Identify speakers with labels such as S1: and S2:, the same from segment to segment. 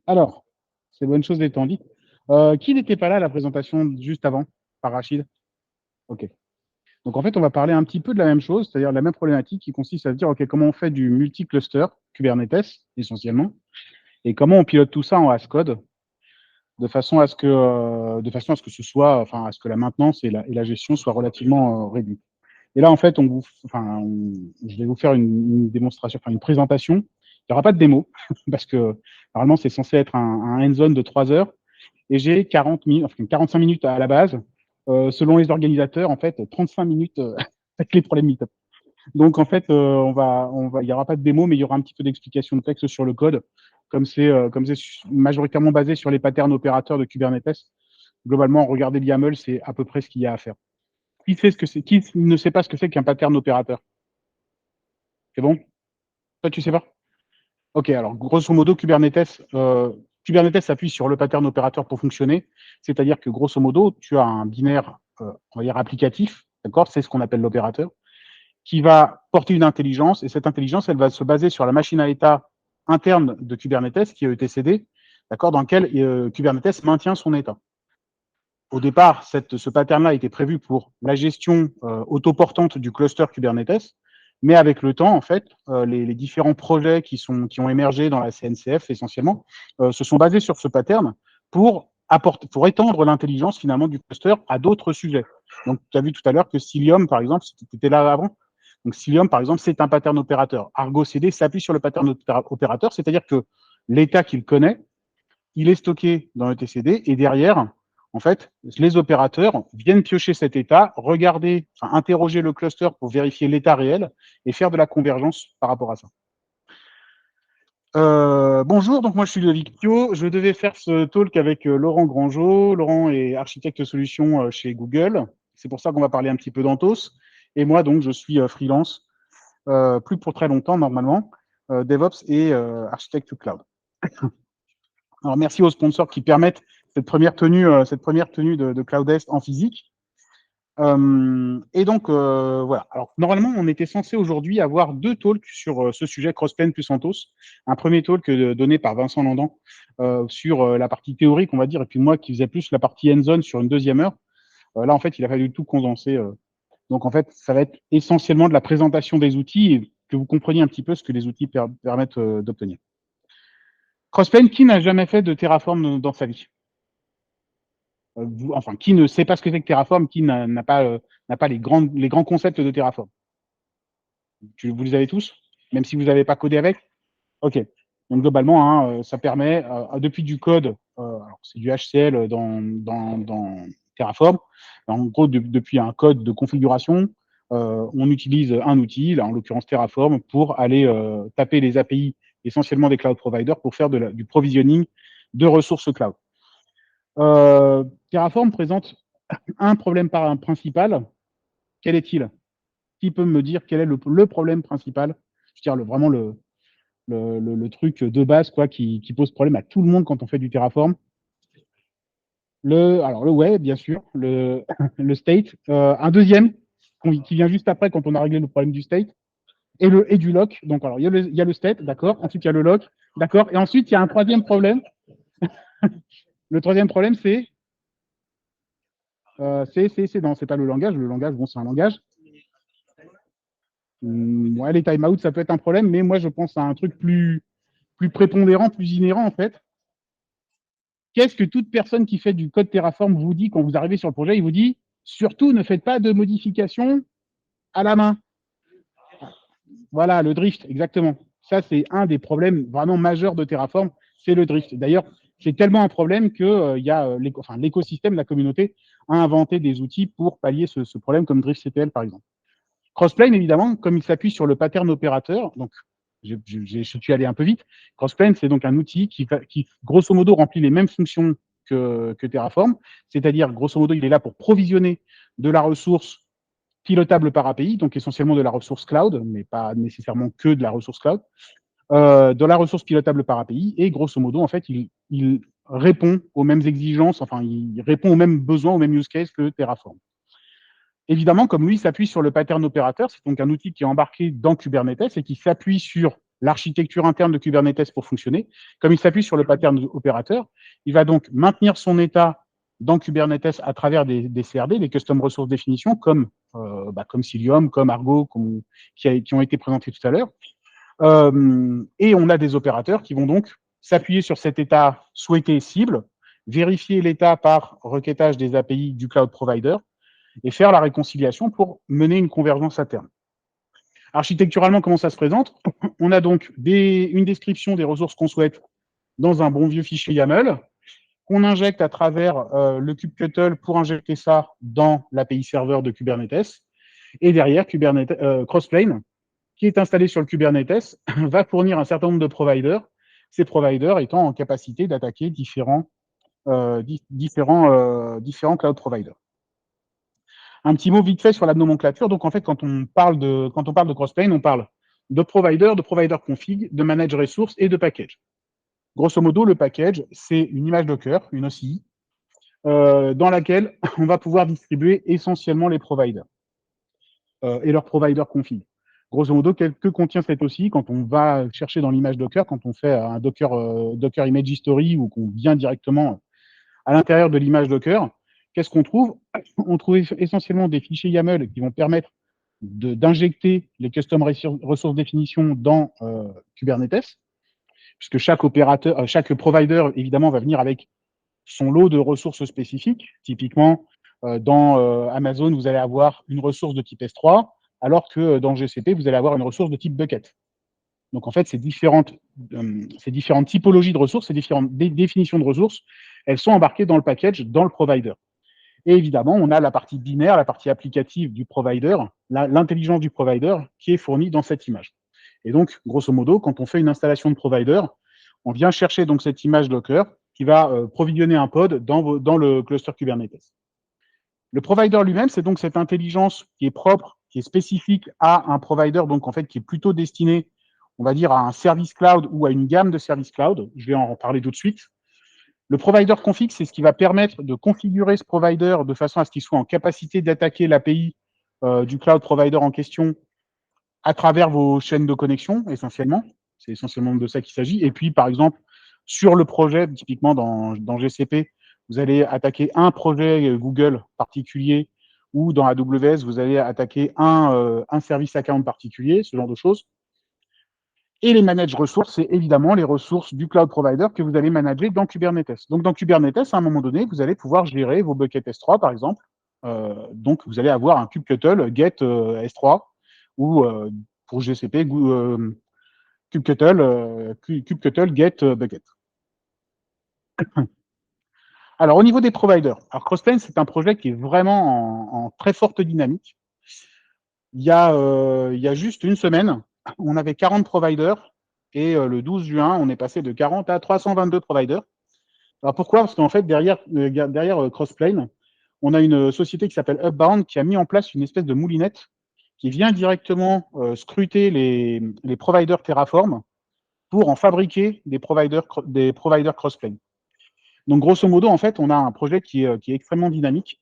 S1: Alors, c'est bonne chose d'étant dit. Qui n'était pas là à la présentation juste avant, par Rachid? Ok. Donc en fait, on va parler un petit peu de la même chose, c'est-à-dire la même problématique qui consiste à se dire, ok, comment on fait du multi-cluster, Kubernetes essentiellement, et comment on pilote tout ça en As-code, de façon à ce que ce soit, enfin, à ce que la maintenance et la gestion soient relativement réduites. Et là, en fait, je vais vous faire une démonstration, enfin une présentation. Il n'y aura pas de démo, parce que normalement, c'est censé être un hands-on de 3 heures, et j'ai 40 minutes, enfin 45 minutes à la base. Selon les organisateurs, en fait, 35 minutes avec les problèmes meet-up. Donc, en fait, il n'y aura pas de démo, mais il y aura un petit peu d'explication de texte sur le code, comme c'est majoritairement basé sur les patterns opérateurs de Kubernetes. Globalement, regardez le YAML, c'est à peu près ce qu'il y a à faire. Qui ne sait pas ce que c'est qu'un pattern opérateur? C'est bon? Toi, tu sais pas? Ok, alors grosso modo, Kubernetes s'appuie sur le pattern opérateur pour fonctionner, c'est-à-dire que grosso modo, tu as un binaire, on va dire applicatif, d'accord? C'est ce qu'on appelle l'opérateur, qui va porter une intelligence, et cette intelligence, elle va se baser sur la machine à état interne de Kubernetes, qui est etcd, d'accord, dans lequel Kubernetes maintient son état. Au départ, ce pattern-là était prévu pour la gestion autoportante du cluster Kubernetes, mais avec le temps, en fait, les différents projets qui ont émergé dans la CNCF essentiellement se sont basés sur ce pattern pour étendre l'intelligence finalement du cluster à d'autres sujets. Donc, tu as vu tout à l'heure que Cilium, par exemple, tu étais là avant. Donc, Cilium, par exemple, c'est un pattern opérateur. Argo CD s'appuie sur le pattern opérateur, c'est-à-dire que l'état qu'il connaît, il est stocké dans le TCD, et derrière, en fait, les opérateurs viennent piocher cet état, regarder, enfin, interroger le cluster pour vérifier l'état réel et faire de la convergence par rapport à ça. Bonjour, donc moi je suis Ludovic Pio. Je devais faire ce talk avec Laurent Grangeot. Laurent est architecte solution chez Google. C'est pour ça qu'on va parler un petit peu d'Anthos. Et moi, donc, je suis freelance, plus pour très longtemps normalement, DevOps et architecte cloud. Alors, merci aux sponsors qui permettent cette première tenue de Cloudest en physique. Et donc, voilà. Alors, normalement, on était censé aujourd'hui avoir 2 talks sur ce sujet Crossplane plus Anthos. Un premier talk donné par Vincent Landan sur la partie théorique, on va dire, et puis moi qui faisais plus la partie hands-on sur une deuxième heure. Là, en fait, il a fallu tout condenser. Donc, en fait, ça va être essentiellement de la présentation des outils et que vous compreniez un petit peu ce que les outils permettent d'obtenir. Crossplane, qui n'a jamais fait de Terraform dans sa vie? Enfin, qui ne sait pas ce que c'est que Terraform, qui n'a pas les grands concepts de Terraform? Vous les avez tous, même si vous n'avez pas codé avec? Ok. Donc globalement, hein, ça permet, depuis du code, alors c'est du HCL dans Terraform, en gros, depuis un code de configuration, on utilise un outil, là en l'occurrence Terraform, pour aller taper les API essentiellement des cloud providers pour faire du provisioning de ressources cloud. Terraform présente un problème principal. Quel est-il? Qui peut me dire quel est le problème principal? Je veux dire, vraiment le truc de base quoi, qui pose problème à tout le monde quand on fait du Terraform. Alors le ouais, bien sûr, le state. Un deuxième qui vient juste après quand on a réglé le problème du state. Et du lock. Donc, alors, il y a le state, d'accord. Ensuite, il y a le lock, d'accord. Et ensuite, il y a un troisième problème. Le troisième problème, non, c'est pas le langage. Le langage, bon, c'est un langage. Ouais, les timeouts, ça peut être un problème, mais moi, je pense à un truc plus prépondérant, plus inhérent, en fait. Qu'est-ce que toute personne qui fait du code Terraform vous dit quand vous arrivez sur le projet? Il vous dit, surtout, ne faites pas de modifications à la main. Voilà, le drift, exactement. Ça, c'est un des problèmes vraiment majeurs de Terraform, c'est le drift. D'ailleurs, c'est tellement un problème que l'écosystème, la communauté, a inventé des outils pour pallier ce problème, comme DriftCTL, par exemple. Crossplane, évidemment, comme il s'appuie sur le pattern opérateur, donc je suis allé un peu vite. Crossplane, c'est donc un outil qui, grosso modo, remplit les mêmes fonctions que Terraform, c'est-à-dire, grosso modo, il est là pour provisionner de la ressource pilotable par API, donc essentiellement de la ressource cloud, mais pas nécessairement que de la ressource cloud, de la ressource pilotable par API, et grosso modo, en fait, il répond aux mêmes exigences, enfin, il répond aux mêmes besoins, aux mêmes use cases que Terraform. Évidemment, comme lui s'appuie sur le pattern opérateur, c'est donc un outil qui est embarqué dans Kubernetes et qui s'appuie sur l'architecture interne de Kubernetes pour fonctionner. Comme il s'appuie sur le pattern opérateur, il va donc maintenir son état dans Kubernetes à travers des CRD, des Custom Resource Definition, comme Cilium, comme Argo, qui ont été présentés tout à l'heure. Et on a des opérateurs qui vont donc s'appuyer sur cet état souhaité cible, vérifier l'état par requêtage des API du cloud provider et faire la réconciliation pour mener une convergence à terme. Architecturalement, comment ça se présente? On a donc une description des ressources qu'on souhaite dans un bon vieux fichier YAML, qu'on injecte à travers le kubectl pour injecter ça dans l'API serveur de Kubernetes. Et derrière, Crossplane, qui est installé sur le Kubernetes, va fournir un certain nombre de providers, ces providers étant en capacité d'attaquer différents cloud providers. Un petit mot vite fait sur la nomenclature. Donc, en fait, quand on parle de Crossplane, on parle de provider config, de manage resource et de package. Grosso modo, le package, c'est une image Docker, une OCI, dans laquelle on va pouvoir distribuer essentiellement les providers et leurs provider config. Grosso modo, que contient cette OCI quand on va chercher dans l'image Docker, quand on fait un Docker Image History ou qu'on vient directement à l'intérieur de l'image Docker? Qu'est-ce qu'on trouve? On trouve essentiellement des fichiers YAML qui vont permettre d'injecter les custom resource definition dans Kubernetes, puisque chaque provider, évidemment, va venir avec son lot de ressources spécifiques. Typiquement, dans Amazon, vous allez avoir une ressource de type S3, alors que dans GCP, vous allez avoir une ressource de type bucket. Donc, en fait, ces différentes typologies de ressources, ces différentes définitions de ressources, elles sont embarquées dans le package, dans le provider. Et évidemment, on a la partie binaire, la partie applicative du provider, l'intelligence du provider qui est fournie dans cette image. Et donc, grosso modo, quand on fait une installation de provider, on vient chercher donc cette image Docker qui va provisionner un pod dans le cluster Kubernetes. Le provider lui-même, c'est donc cette intelligence qui est propre, qui est spécifique à un provider, donc en fait qui est plutôt destiné, on va dire, à un service cloud ou à une gamme de services cloud. Je vais en parler tout de suite. Le provider config, c'est ce qui va permettre de configurer ce provider de façon à ce qu'il soit en capacité d'attaquer l'API du cloud provider en question à travers vos chaînes de connexion, essentiellement. C'est essentiellement de ça qu'il s'agit. Et puis, par exemple, sur le projet, typiquement dans GCP, vous allez attaquer un projet Google particulier, ou dans AWS, vous allez attaquer un service account particulier, ce genre de choses. Et les manage ressources, c'est évidemment les ressources du cloud provider que vous allez manager dans Kubernetes. Donc, dans Kubernetes, à un moment donné, vous allez pouvoir gérer vos buckets S3, par exemple. Donc, vous allez avoir un kubectl get S3 ou pour GCP, kubectl get bucket. Alors, au niveau des providers, alors Crossplane, c'est un projet qui est vraiment en très forte dynamique. Il y a juste une semaine, on avait 40 providers et le 12 juin, on est passé de 40 à 322 providers. Alors pourquoi? Parce qu'en fait, derrière Crossplane, on a une société qui s'appelle Upbound qui a mis en place une espèce de moulinette qui vient directement scruter les providers Terraform pour en fabriquer des providers Crossplane. Donc grosso modo, en fait, on a un projet qui est extrêmement dynamique.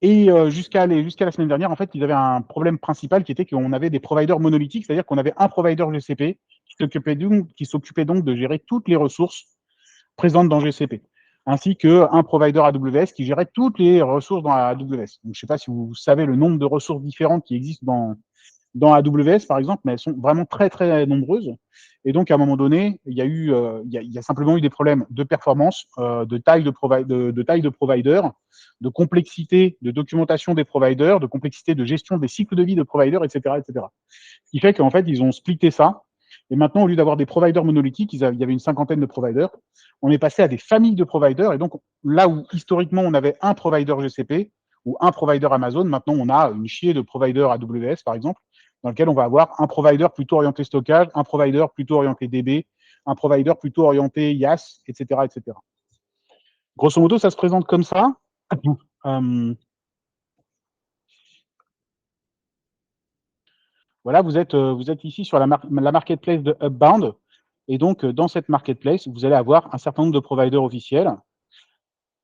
S1: Jusqu'à la semaine dernière, en fait, ils avaient un problème principal qui était qu'on avait des providers monolithiques, c'est-à-dire qu'on avait un provider GCP qui s'occupait donc de gérer toutes les ressources présentes dans GCP, ainsi qu'un provider AWS qui gérait toutes les ressources dans AWS. Donc, je ne sais pas si vous savez le nombre de ressources différentes qui existent dans AWS, par exemple, mais elles sont vraiment très, très nombreuses. Et donc, à un moment donné, il y a simplement eu des problèmes de performance, de taille de provider, de complexité de documentation des providers, de complexité de gestion des cycles de vie de providers, etc., etc. Ce qui fait qu'en fait, ils ont splitté ça. Et maintenant, au lieu d'avoir des providers monolithiques, il y avait une cinquantaine de providers. On est passé à des familles de providers. Et donc, là où historiquement, on avait un provider GCP ou un provider Amazon, maintenant, on a une chier de providers AWS, par exemple, dans lequel on va avoir un provider plutôt orienté stockage, un provider plutôt orienté DB, un provider plutôt orienté IaaS, etc., etc. Grosso modo, ça se présente comme ça. Voilà, vous êtes ici sur la marketplace de Upbound. Et donc, dans cette marketplace, vous allez avoir un certain nombre de providers officiels.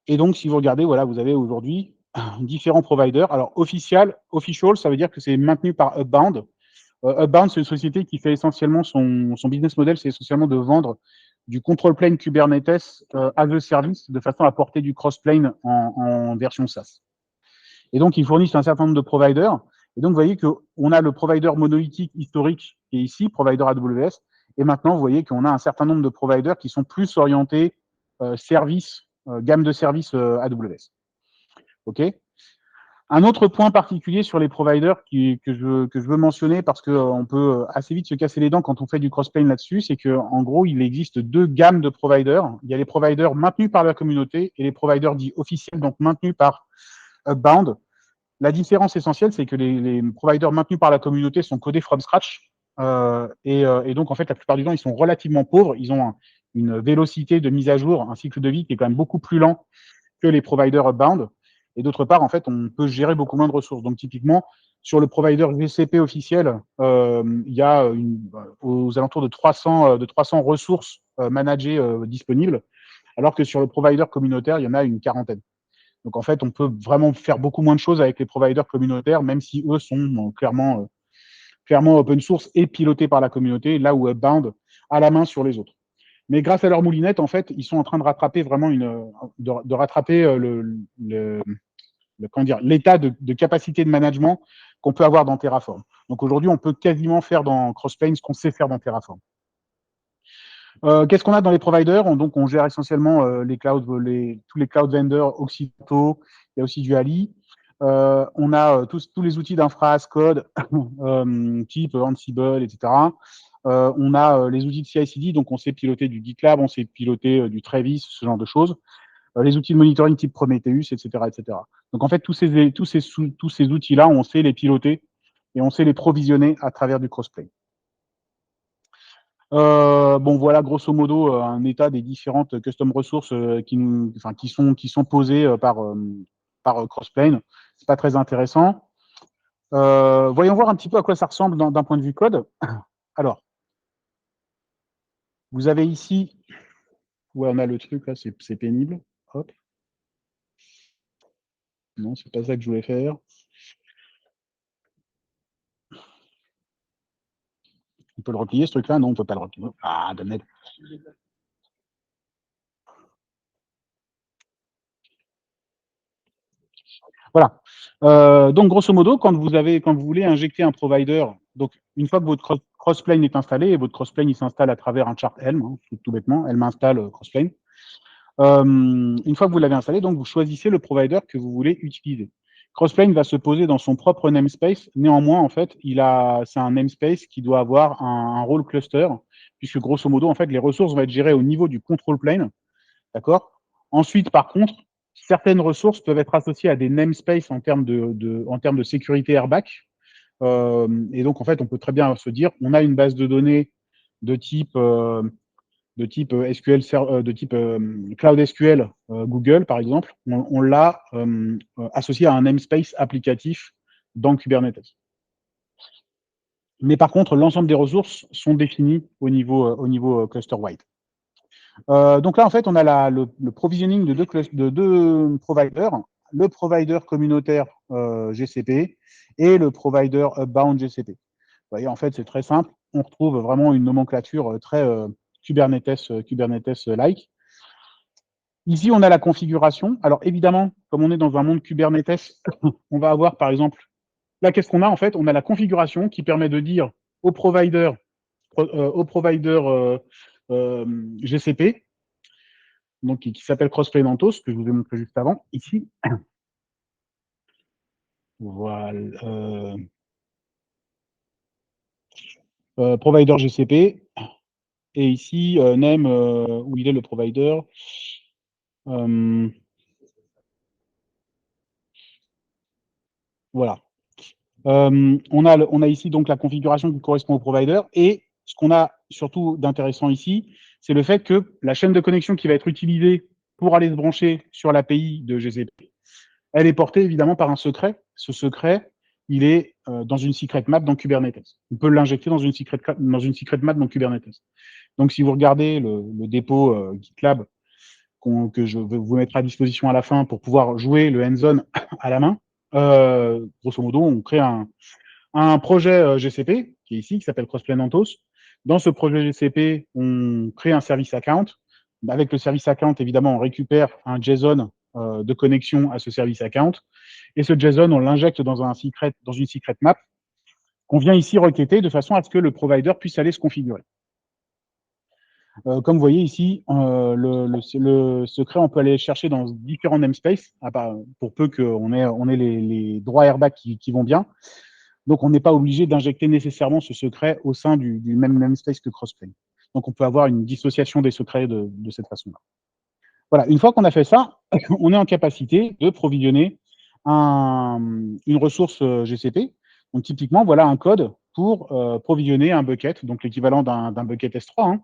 S1: Et donc, si vous regardez, voilà, vous avez aujourd'hui différents providers. Alors, official, ça veut dire que c'est maintenu par Upbound. Upbound, c'est une société qui fait essentiellement son business model, c'est essentiellement de vendre du control plane Kubernetes as a service de façon à porter du cross-plane en version SaaS. Et donc, ils fournissent un certain nombre de providers. Et donc, vous voyez qu'on a le provider monolithique historique qui est ici, provider AWS. Et maintenant, vous voyez qu'on a un certain nombre de providers qui sont plus orientés services, gamme de services AWS. OK. Un autre point particulier sur les providers que je veux mentionner, parce qu'on peut assez vite se casser les dents quand on fait du crossplane là-dessus, c'est qu'en gros, il existe deux gammes de providers. Il y a les providers maintenus par la communauté et les providers dits officiels, donc maintenus par Upbound. La différence essentielle, c'est que les providers maintenus par la communauté sont codés from scratch. Et donc, en fait, la plupart du temps, ils sont relativement pauvres. Ils ont une vélocité de mise à jour, un cycle de vie qui est quand même beaucoup plus lent que les providers Upbound. Et d'autre part, en fait, on peut gérer beaucoup moins de ressources. Donc, typiquement, sur le provider GCP officiel, il y a aux alentours de 300 ressources managées disponibles, alors que sur le provider communautaire, il y en a une quarantaine. Donc, en fait, on peut vraiment faire beaucoup moins de choses avec les providers communautaires, même si eux sont clairement open source et pilotés par la communauté, là où Upbound a la main sur les autres. Mais grâce à leur moulinette, en fait, ils sont en train de rattraper vraiment de rattraper l'état de capacité de management qu'on peut avoir dans Terraform. Donc aujourd'hui, on peut quasiment faire dans Crossplane ce qu'on sait faire dans Terraform. Qu'est-ce qu'on a dans les providers? Donc, on gère essentiellement tous les cloud vendors occidentaux. Il y a aussi du Ali. On a tous les outils d'infra as code, type Ansible, etc. On a les outils de CI/CD, donc on sait piloter du GitLab, on sait piloter du Travis, ce genre de choses. Les outils de monitoring type Prometheus, etc., etc. Donc en fait, tous ces outils-là, on sait les piloter et on sait les provisionner à travers du crossplay. Bon, voilà, grosso modo, un état des différentes custom ressources qui sont posées par Crossplane. C'est pas très intéressant. Voyons voir un petit peu à quoi ça ressemble d'un point de vue code. Alors, vous avez ici, ouais, on a le truc là, c'est pénible. Hop. Non, c'est pas ça que je voulais faire. On peut le replier, ce truc-là? Non, on peut pas le replier. Ah, de merde. Voilà. Donc, grosso modo, quand vous voulez injecter un provider, donc une fois que votre crossplane est installé, et votre crossplane il s'installe à travers un chart Helm, hein, tout bêtement, Helm installe crossplane. Une fois que vous l'avez installé, donc vous choisissez le provider que vous voulez utiliser. Crossplane va se poser dans son propre namespace. Néanmoins, en fait, c'est un namespace qui doit avoir un rôle cluster, puisque grosso modo, en fait, les ressources vont être gérées au niveau du control plane. D'accord? Ensuite, par contre, certaines ressources peuvent être associées à des namespaces en termes de sécurité airbag. Et donc, en fait, on peut très bien se dire, on a une base de données de type SQL, de type Cloud SQL Google, par exemple. On l'a associé à un namespace applicatif dans Kubernetes. Mais par contre, l'ensemble des ressources sont définies au niveau cluster-wide. Donc là, en fait, on a le provisioning de deux providers, le provider communautaire GCP et le provider Upbound GCP. Vous voyez, en fait, c'est très simple. On retrouve vraiment une nomenclature très Kubernetes-like. Ici, on a la configuration. Alors, évidemment, comme on est dans un monde Kubernetes, on va avoir, par exemple, là, qu'est-ce qu'on a, en fait? On a la configuration qui permet de dire au provider GCP, donc qui s'appelle Crossplane Anthos, que je vous ai montré juste avant, ici. Voilà. Provider GCP. Et ici, name, où il est le provider. Voilà. On a ici donc la configuration qui correspond au provider. Et ce qu'on a surtout d'intéressant ici, c'est le fait que la chaîne de connexion qui va être utilisée pour aller se brancher sur l'API de GCP, elle est portée évidemment par un secret. Ce secret, il est dans une secret map dans Kubernetes. On peut l'injecter dans une secret map dans Kubernetes. Donc, si vous regardez le dépôt GitLab que je vais vous mettre à disposition à la fin pour pouvoir jouer le hands-on à la main, grosso modo, on crée un projet GCP qui est ici, qui s'appelle Crossplane Anthos. Dans ce projet GCP, on crée un service account. Avec le service account, évidemment, on récupère un JSON de connexion à ce service account. Et ce JSON, on l'injecte dans une secret map qu'on vient ici requêter de façon à ce que le provider puisse aller se configurer. Comme vous voyez ici, le secret, on peut aller chercher dans différents namespaces, pour peu qu'on ait les droits airbag qui vont bien. Donc, on n'est pas obligé d'injecter nécessairement ce secret au sein du même namespace que Crossplane. Donc, on peut avoir une dissociation des secrets de cette façon-là. Voilà, une fois qu'on a fait ça, on est en capacité de provisionner une ressource GCP. Donc, typiquement, voilà un code pour provisionner un bucket, donc l'équivalent d'un bucket S3. Hein.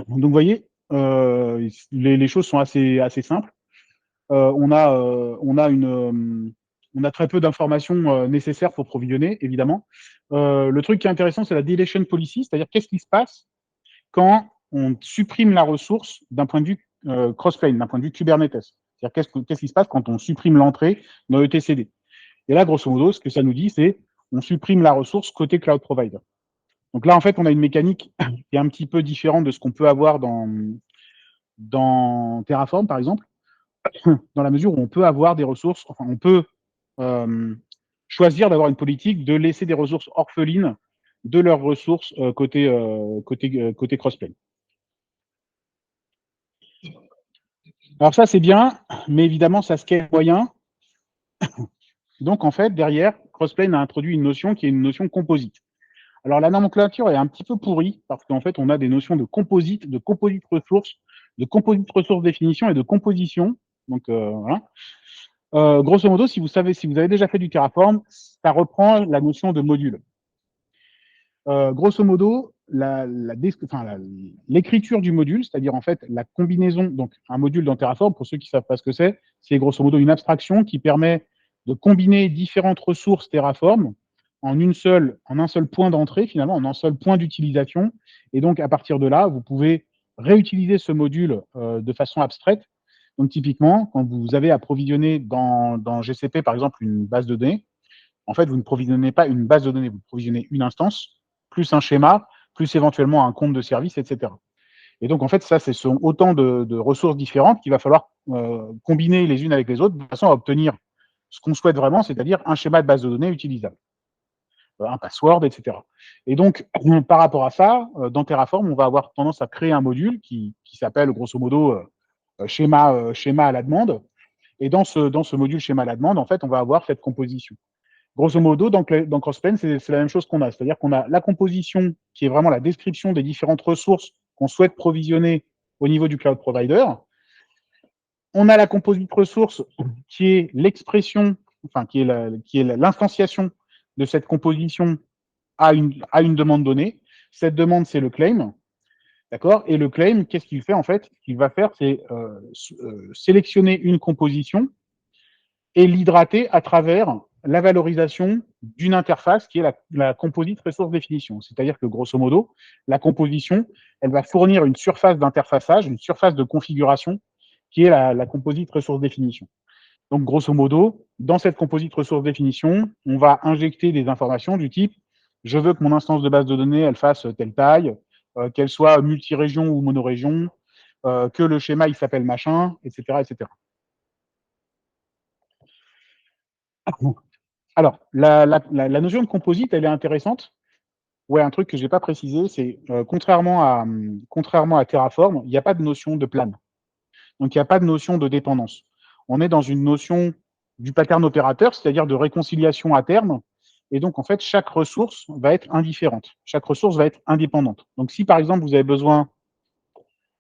S1: Donc, vous voyez, les choses sont assez simples. On a très peu d'informations nécessaires pour provisionner, évidemment. Le truc qui est intéressant, c'est la deletion policy, c'est-à-dire qu'est-ce qui se passe quand on supprime la ressource d'un point de vue crossplane, d'un point de vue Kubernetes. C'est-à-dire qu'est-ce qui se passe quand on supprime l'entrée dans etcd. Et là, grosso modo, ce que ça nous dit, c'est on supprime la ressource côté cloud provider. Donc là, en fait, on a une mécanique qui est un petit peu différente de ce qu'on peut avoir dans Terraform, par exemple, dans la mesure où on peut avoir des ressources, enfin, on peut choisir d'avoir une politique de laisser des ressources orphelines de leurs ressources côté crossplane. Alors ça, c'est bien, mais évidemment, ça scale moyen. Donc, en fait, derrière, Crossplane a introduit une notion qui est une notion composite. Alors, la nomenclature est un petit peu pourrie, parce qu'en fait, on a des notions de composite ressources, de composite ressources définition et de composition. Donc, voilà. Grosso modo, si vous avez déjà fait du Terraform, ça reprend la notion de module. Grosso modo, l'écriture du module, c'est-à-dire en fait la combinaison, donc un module dans Terraform, pour ceux qui ne savent pas ce que c'est grosso modo une abstraction qui permet de combiner différentes ressources Terraform en un seul point d'entrée, finalement, en un seul point d'utilisation. Et donc, à partir de là, vous pouvez réutiliser ce module de façon abstraite. Donc, typiquement, quand vous avez approvisionné dans GCP, par exemple, une base de données, en fait, vous ne provisionnez pas une base de données, vous provisionnez une instance, plus un schéma, plus éventuellement un compte de service, etc. Et donc, en fait, ça, ce sont autant de ressources différentes qu'il va falloir combiner les unes avec les autres de façon à obtenir ce qu'on souhaite vraiment, c'est-à-dire un schéma de base de données utilisable, un password, etc. Et donc, par rapport à ça, dans Terraform, on va avoir tendance à créer un module qui s'appelle grosso modo schéma à la demande. Et dans ce module schéma à la demande, en fait, on va avoir cette composition. Grosso modo, dans Crossplane, c'est la même chose qu'on a. C'est-à-dire qu'on a la composition qui est vraiment la description des différentes ressources qu'on souhaite provisionner au niveau du cloud provider. On a la composite ressource qui est l'expression, enfin, qui est l'instanciation de cette composition à une demande donnée. Cette demande, c'est le claim. D'accord? Et le claim, qu'est-ce qu'il fait en fait? Ce qu'il va faire, c'est sélectionner une composition et l'hydrater à travers la valorisation d'une interface qui est la composite resource définition. C'est-à-dire que, grosso modo, la composition, elle va fournir une surface d'interfaçage, une surface de configuration qui est la composite resource définition. Donc, grosso modo, dans cette composite resource définition, on va injecter des informations du type « je veux que mon instance de base de données, elle fasse telle taille, qu'elle soit multirégion ou monorégion, que le schéma, il s'appelle machin, etc. etc. » Alors, la notion de composite, elle est intéressante. Ouais, un truc que je n'ai pas précisé, c'est contrairement à Terraform, il n'y a pas de notion de plan. Donc, il n'y a pas de notion de dépendance. On est dans une notion du pattern opérateur, c'est-à-dire de réconciliation à terme. Et donc, en fait, chaque ressource va être indifférente. Chaque ressource va être indépendante. Donc, si par exemple, vous avez besoin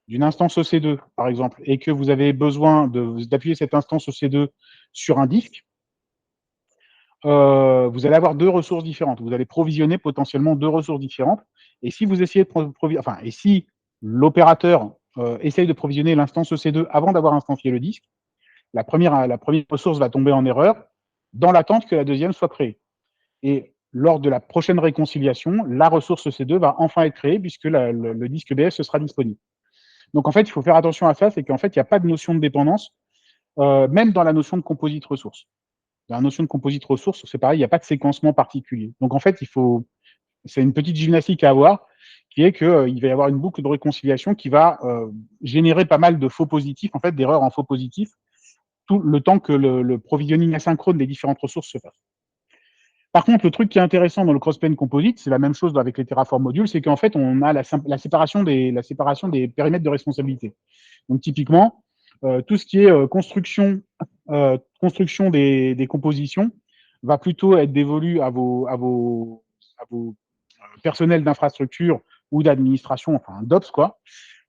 S1: d'une instance EC2, par exemple, et que vous avez besoin d'appuyer cette instance EC2 sur un disque, vous allez avoir deux ressources différentes. Vous allez provisionner potentiellement deux ressources différentes. Et si vous essayez de et si l'opérateur essaye de provisionner l'instance EC2 avant d'avoir instantié le disque, la première ressource va tomber en erreur dans l'attente que la deuxième soit créée. Et lors de la prochaine réconciliation, la ressource EC2 va enfin être créée puisque le disque EBS sera disponible. Donc en fait, il faut faire attention à ça, c'est qu'en fait, il n'y a pas de notion de dépendance, même dans la notion de composite ressource. Dans la notion de composite ressource, c'est pareil, il n'y a pas de séquencement particulier. Donc en fait, il faut C'est une petite gymnastique à avoir, qui est qu'il va y avoir une boucle de réconciliation qui va générer pas mal de faux positifs, en fait, d'erreurs en faux positifs, tout le temps que le provisioning asynchrone des différentes ressources se fasse. Par contre, le truc qui est intéressant dans le cross-plane composite, c'est la même chose avec les Terraform modules, c'est qu'en fait, on a la séparation des périmètres de responsabilité. Donc, typiquement, tout ce qui est construction des compositions va plutôt être dévolu à vos personnels d'infrastructure ou d'administration, enfin, DOPS, quoi.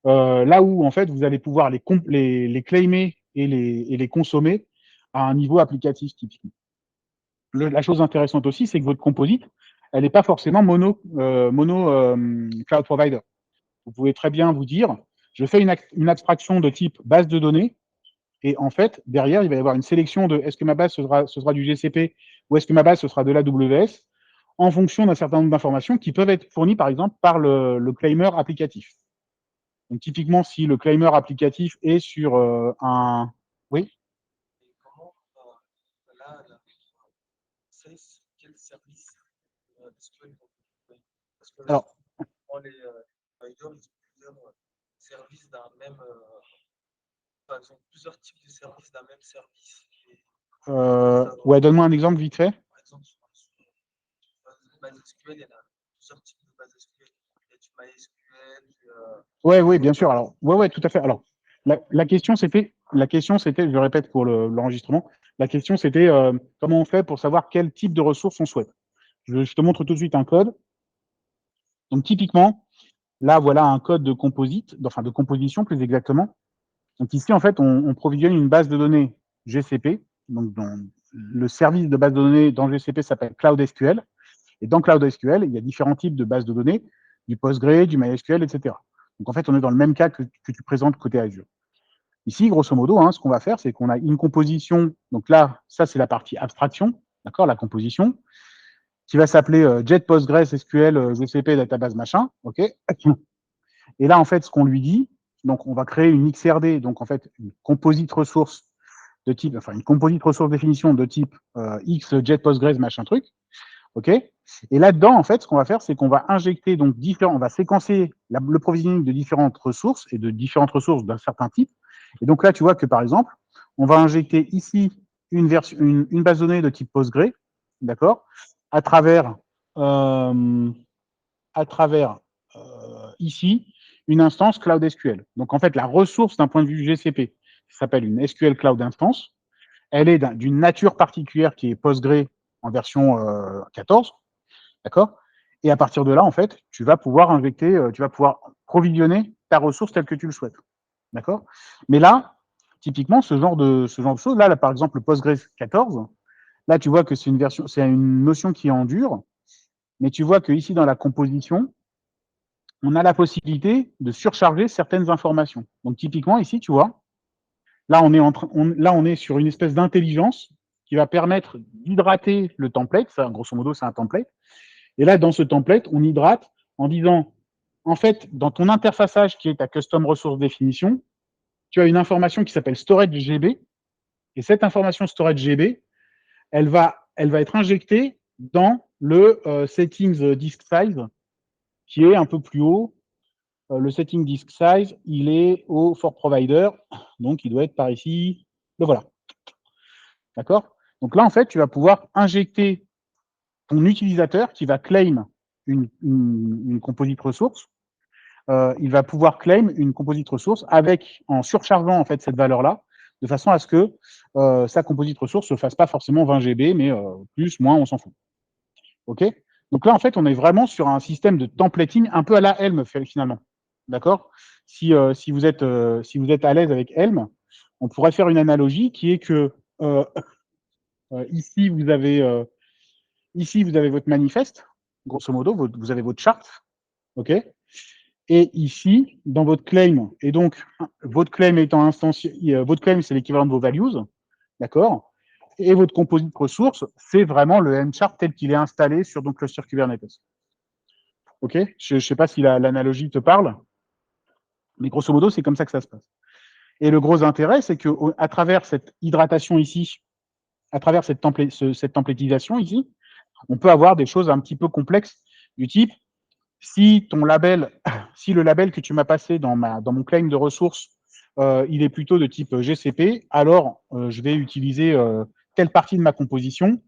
S1: Là où, en fait, vous allez pouvoir les claimer et les consommer à un niveau applicatif typiquement. La chose intéressante aussi, c'est que votre composite, elle n'est pas forcément mono cloud provider. Vous pouvez très bien vous dire, je fais une abstraction de type base de données, et en fait, derrière, il va y avoir une sélection de est-ce que ma base ce sera du GCP ou est-ce que ma base ce sera de l'AWS, en fonction d'un certain nombre d'informations qui peuvent être fournies, par exemple, par le claimer applicatif. Donc, typiquement, si le claimer applicatif est sur un... Oui.
S2: Quel service SQL? Parce que
S1: Alors,
S2: les providers, ils ont plusieurs services d'un même. Enfin, ils ont plusieurs types de services d'un même service.
S1: ouais, donne-moi un exemple vite fait.
S2: Par exemple, sur base SQL, il y en a plusieurs types de bases SQL. Il y a du MySQL,
S1: Ouais, oui, bien sûr. Alors, ouais, tout à fait. Alors, la question c'était, je répète pour l'enregistrement, la question c'était comment on fait pour savoir quel type de ressources on souhaite. Je te montre tout de suite un code. Donc, typiquement, là, voilà un code de composite, enfin de composition plus exactement. Donc ici, en fait, on provisionne une base de données GCP. Donc, le service de base de données dans GCP s'appelle Cloud SQL. Et dans Cloud SQL, il y a différents types de bases de données, du Postgre, du MySQL, etc. Donc, en fait, on est dans le même cas que tu présentes côté Azure. Ici, grosso modo, ce qu'on va faire, c'est qu'on a une composition. Donc là, ça, c'est la partie abstraction, d'accord, la composition, qui va s'appeler Jet Postgres SQL GCP database machin, ok. Et là, en fait, ce qu'on lui dit, donc on va créer une XRD, donc en fait une composite ressource de type, enfin une composite ressource définition de type X Jet Postgres machin truc, ok. Et là-dedans, en fait, ce qu'on va faire, c'est qu'on va injecter donc on va séquencer le provisioning de différentes ressources et de différentes ressources d'un certain type. Et donc là, tu vois que par exemple, on va injecter ici une base de données de type Postgre, d'accord, à travers ici une instance Cloud SQL. Donc en fait, la ressource d'un point de vue GCP s'appelle une SQL Cloud Instance. Elle est d'une nature particulière qui est Postgre en version 14, d'accord. Et à partir de là, en fait, tu vas pouvoir injecter, tu vas pouvoir provisionner ta ressource telle que tu le souhaites, d'accord. Mais là, typiquement, ce genre de choses, là, par exemple, le Postgre 14, là, tu vois que c'est une notion qui est en dur, mais tu vois que ici dans la composition, on a la possibilité de surcharger certaines informations. Donc typiquement ici, tu vois, là on est sur une espèce d'intelligence qui va permettre d'hydrater le template. Ça, grosso modo, c'est un template. Et là, dans ce template, on hydrate en disant, en fait, dans ton interfaçage qui est ta custom resource définition, tu as une information qui s'appelle storage GB. Et cette information storage GB, elle va être injectée dans le settings disk size qui est un peu plus haut. Le setting disk size, il est au for provider, donc il doit être par ici. Le voilà. D'accord. Donc là, en fait, tu vas pouvoir injecter ton utilisateur qui va claim une composite ressource. Il va pouvoir claim une composite ressource en surchargeant en fait cette valeur-là, de façon à ce que sa composite ressource ne fasse pas forcément 20 GB, mais plus, moins, on s'en fout. OK. Donc là, en fait, on est vraiment sur un système de templating un peu à la Helm, finalement. D'accord. Si vous êtes à l'aise avec Helm, on pourrait faire une analogie qui est que ici, vous avez votre manifeste, grosso modo, vous avez votre charte, OK. Et ici, dans votre claim, et donc votre claim étant instancié, votre claim, c'est l'équivalent de vos values, d'accord. Et votre composite ressource, c'est vraiment le M-chart tel qu'il est installé sur donc, cluster Kubernetes. OK. Je ne sais pas si l'analogie te parle, mais grosso modo, c'est comme ça que ça se passe. Et le gros intérêt, c'est qu'à travers cette hydratation ici, à travers cette templatisation ici, on peut avoir des choses un petit peu complexes, du type, si le label que tu m'as passé dans mon claim de ressources, il est plutôt de type GCP, alors je vais utiliser telle partie de ma composition,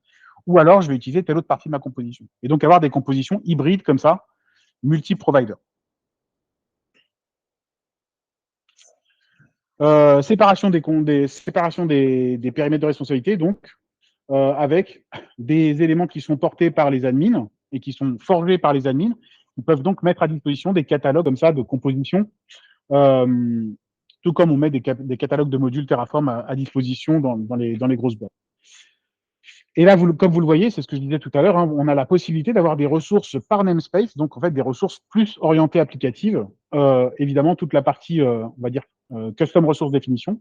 S1: ou alors je vais utiliser telle autre partie de ma composition. Et donc avoir des compositions hybrides comme ça, multi-provider. Séparation des périmètres de responsabilité, donc, avec des éléments qui sont portés par les admins et qui sont forgés par les admins, qui peuvent donc mettre à disposition des catalogues comme ça de composition, tout comme on met des catalogues de modules Terraform à disposition dans les grosses boîtes. Et là, comme vous le voyez, c'est ce que je disais tout à l'heure, hein, on a la possibilité d'avoir des ressources par namespace, donc en fait des ressources plus orientées applicatives. Évidemment, toute la partie, on va dire, custom resource définition,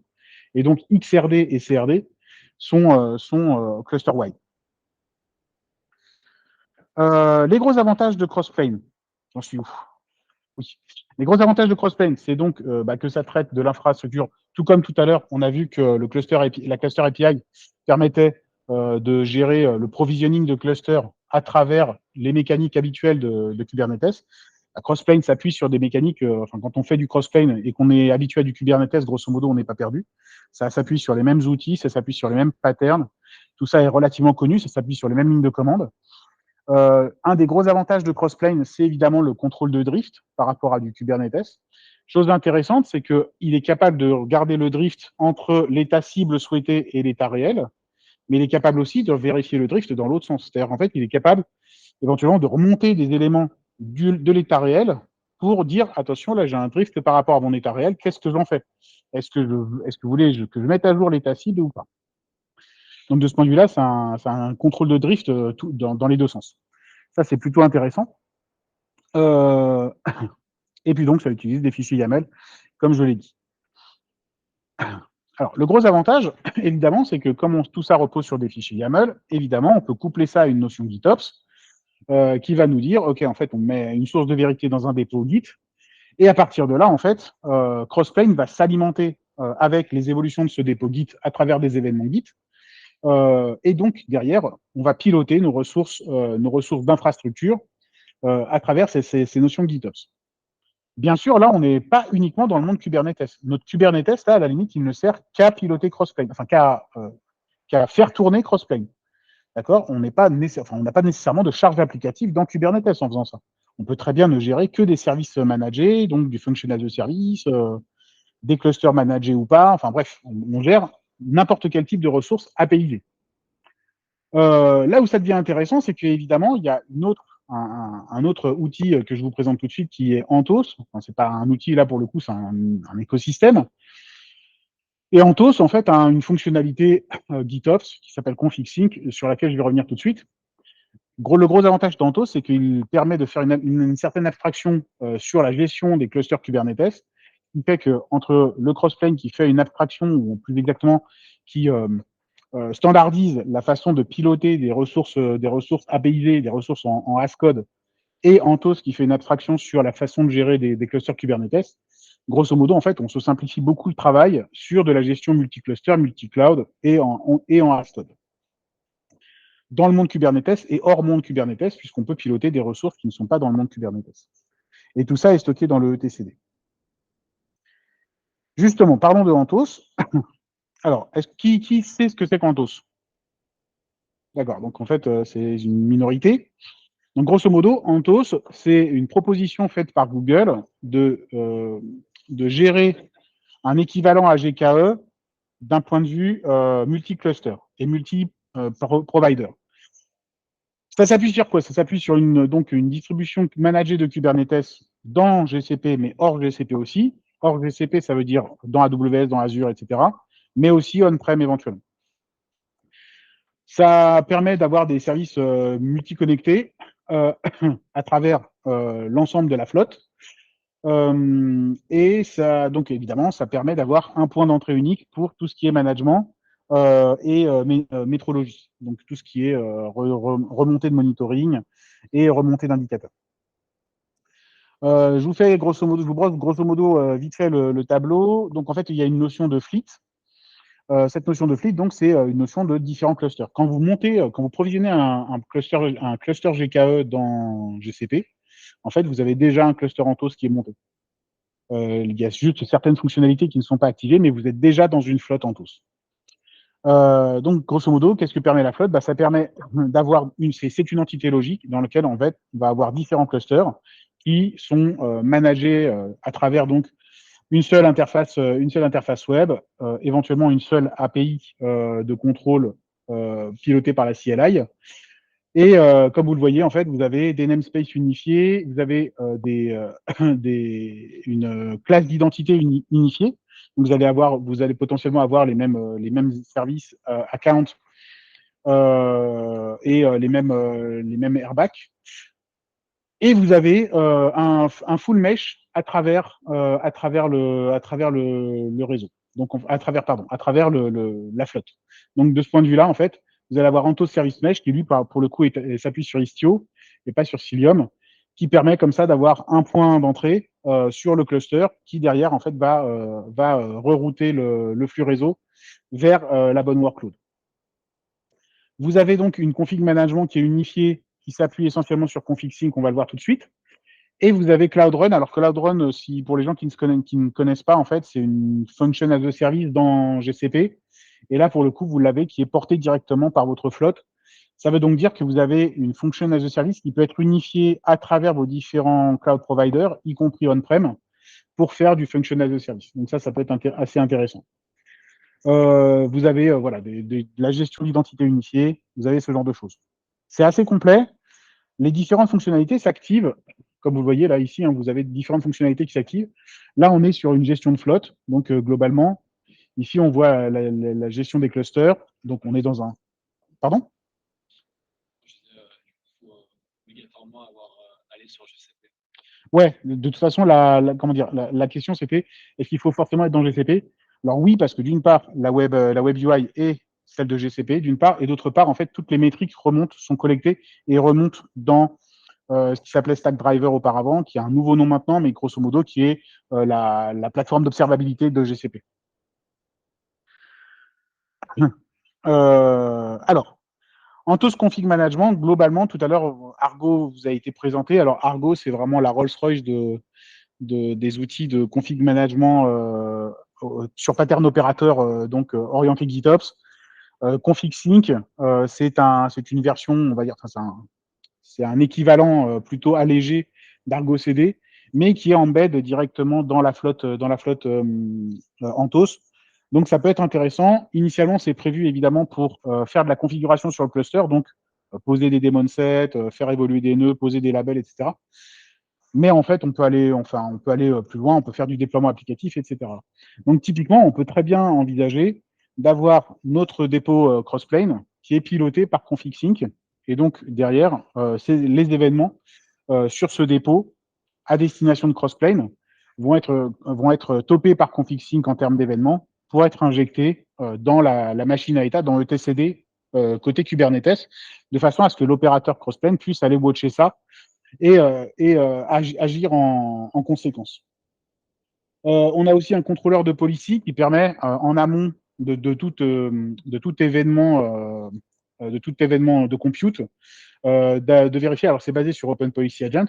S1: et donc XRD et CRD sont cluster-wide. Les gros avantages de Crossplane, j'en suis où? Oui. Les gros avantages de Crossplane, c'est donc que ça traite de l'infrastructure, tout comme tout à l'heure, on a vu que la cluster API permettait de gérer le provisioning de clusters à travers les mécaniques habituelles de Kubernetes. La Crossplane s'appuie sur des mécaniques, quand on fait du Crossplane et qu'on est habitué à du Kubernetes, grosso modo, on n'est pas perdu. Ça s'appuie sur les mêmes outils, ça s'appuie sur les mêmes patterns. Tout ça est relativement connu, ça s'appuie sur les mêmes lignes de commande. Un des gros avantages de Crossplane, c'est évidemment le contrôle de drift par rapport à du Kubernetes. Chose intéressante, c'est qu'il est capable de garder le drift entre l'état cible souhaité et l'état réel, mais il est capable aussi de vérifier le drift dans l'autre sens. C'est-à-dire, en fait, il est capable éventuellement de remonter des éléments de l'état réel pour dire, attention, là, j'ai un drift par rapport à mon état réel, qu'est-ce que j'en fais? Est-ce que vous voulez que je mette à jour l'état cible ou pas? Donc, de ce point de vue-là, c'est un contrôle de drift dans les deux sens. Ça, c'est plutôt intéressant. Et puis donc, ça utilise des fichiers YAML, comme je l'ai dit. Alors, le gros avantage, évidemment, c'est que comme tout ça repose sur des fichiers YAML, évidemment, on peut coupler ça à une notion GitOps qui va nous dire, OK, en fait, on met une source de vérité dans un dépôt Git, et à partir de là, en fait, Crossplane va s'alimenter avec les évolutions de ce dépôt Git à travers des événements Git. Et donc, derrière, on va piloter nos ressources d'infrastructure à travers ces notions de GitOps. Bien sûr, là, on n'est pas uniquement dans le monde Kubernetes. Notre Kubernetes, là, à la limite, il ne sert qu'à piloter Crossplane, enfin qu'à faire tourner Crossplane. D'accord? On n'a pas nécessairement de charge applicative dans Kubernetes en faisant ça. On peut très bien ne gérer que des services managés, donc du functional de service, des clusters managés ou pas. Enfin bref, on gère n'importe quel type de ressources API. Là où ça devient intéressant, c'est qu'évidemment, il y a un autre outil que je vous présente tout de suite qui est Anthos. Enfin, c'est pas un outil là pour le coup, c'est un écosystème. Et Anthos, en fait, a une fonctionnalité GitOps qui s'appelle config sync, sur laquelle je vais revenir tout de suite. Le gros avantage d'Anthos, c'est qu'il permet de faire une certaine abstraction sur la gestion des clusters Kubernetes, ce qui fait que entre le Crossplane qui fait une abstraction, ou plus exactement qui standardise la façon de piloter des ressources API, des ressources en Ascode, et Anthos qui fait une abstraction sur la façon de gérer des clusters Kubernetes. Grosso modo, en fait, on se simplifie beaucoup le travail sur de la gestion multi-cluster, multi-cloud et en Ascode. Dans le monde Kubernetes et hors monde Kubernetes, puisqu'on peut piloter des ressources qui ne sont pas dans le monde Kubernetes. Et tout ça est stocké dans le etcd. Justement, parlons de Anthos. Alors, qui sait ce que c'est qu'Anthos? D'accord, donc en fait, c'est une minorité. Donc, grosso modo, Anthos, c'est une proposition faite par Google de gérer un équivalent à GKE d'un point de vue multi-cluster et multi-provider. Ça s'appuie sur quoi? Ça s'appuie sur une distribution managée de Kubernetes dans GCP, mais hors GCP aussi. Hors GCP, ça veut dire dans AWS, dans Azure, etc., mais aussi on-prem éventuellement. Ça permet d'avoir des services multi-connectés à travers l'ensemble de la flotte. Et ça, donc évidemment, ça permet d'avoir un point d'entrée unique pour tout ce qui est management et métrologie, donc tout ce qui est remontée de monitoring et remontée d'indicateurs. Je vous fais grosso modo, je vous brosse grosso modo vite fait le tableau. Donc en fait, il y a une notion de fleet. cette notion de fleet, donc, c'est une notion de différents clusters. Quand vous provisionnez un cluster GKE dans GCP, en fait, vous avez déjà un cluster Anthos qui est monté. Il y a juste certaines fonctionnalités qui ne sont pas activées, mais vous êtes déjà dans une flotte Anthos. Donc, grosso modo, qu'est-ce que permet la flotte? Ça permet d'avoir c'est une entité logique dans laquelle, en fait, on va avoir différents clusters qui sont managés à travers donc une seule interface web, éventuellement une seule API de contrôle pilotée par la CLI. Et comme vous le voyez, en fait, vous avez des namespaces unifiés, vous avez une classe d'identité unifiée. Donc vous allez potentiellement avoir les mêmes services accounts et les mêmes airbags. Et vous avez un full mesh à travers le réseau. Donc à travers la flotte. Donc de ce point de vue-là, en fait, vous allez avoir Anthos Service Mesh qui lui, pour le coup, s'appuie sur Istio et pas sur Cilium, qui permet comme ça d'avoir un point d'entrée sur le cluster qui derrière en fait va rerouter le flux réseau vers la bonne workload. Vous avez donc une config management qui est unifiée, qui s'appuie essentiellement sur config sync, on va le voir tout de suite. Et vous avez Cloud Run. Alors Cloud Run, pour les gens qui ne connaissent pas, en fait, c'est une function as a service dans GCP. Et là, pour le coup, vous l'avez qui est portée directement par votre flotte. Ça veut donc dire que vous avez une function as a service qui peut être unifiée à travers vos différents cloud providers, y compris on-prem, pour faire du function as a service. Donc ça peut être assez intéressant. Vous avez voilà, de la gestion d'identité unifiée, vous avez ce genre de choses. C'est assez complet. Les différentes fonctionnalités s'activent, comme vous le voyez là ici, hein, vous avez différentes fonctionnalités qui s'activent. Là, on est sur une gestion de flotte, donc globalement, ici on voit la gestion des clusters, donc on est dans un... Pardon?
S3: Il faut obligatoirement aller sur GCP.
S1: Ouais, de toute façon, comment dire, la question c'était, est-ce qu'il faut forcément être dans GCP? Alors oui, parce que d'une part, la web UI est celle de GCP, d'une part, et d'autre part, en fait, toutes les métriques sont collectées et remontent dans ce qui s'appelait Stackdriver auparavant, qui a un nouveau nom maintenant, mais grosso modo, qui est la plateforme d'observabilité de GCP. Alors, Anthos Config Management, globalement, tout à l'heure, Argo vous a été présenté. Alors, Argo, c'est vraiment la Rolls-Royce des outils de config management sur pattern opérateur, donc orienté GitOps. Config Sync, c'est une version, on va dire, c'est un équivalent plutôt allégé d'Argo CD, mais qui est embed directement dans la flotte Anthos. Donc ça peut être intéressant. Initialement, c'est prévu évidemment pour faire de la configuration sur le cluster, donc poser des daemon sets, faire évoluer des nœuds, poser des labels, etc. Mais en fait, on peut aller plus loin, on peut faire du déploiement applicatif, etc. Donc typiquement, on peut très bien envisager d'avoir notre dépôt Crossplane qui est piloté par config sync. Et donc derrière, c'est les événements sur ce dépôt à destination de Crossplane vont être topés par config sync en termes d'événements pour être injectés dans la machine à état, dans le TCD côté Kubernetes, de façon à ce que l'opérateur Crossplane puisse aller watcher ça et agir en conséquence. On a aussi un contrôleur de policy qui permet en amont de tout événement de compute de vérifier. Alors c'est basé sur Open Policy Agent.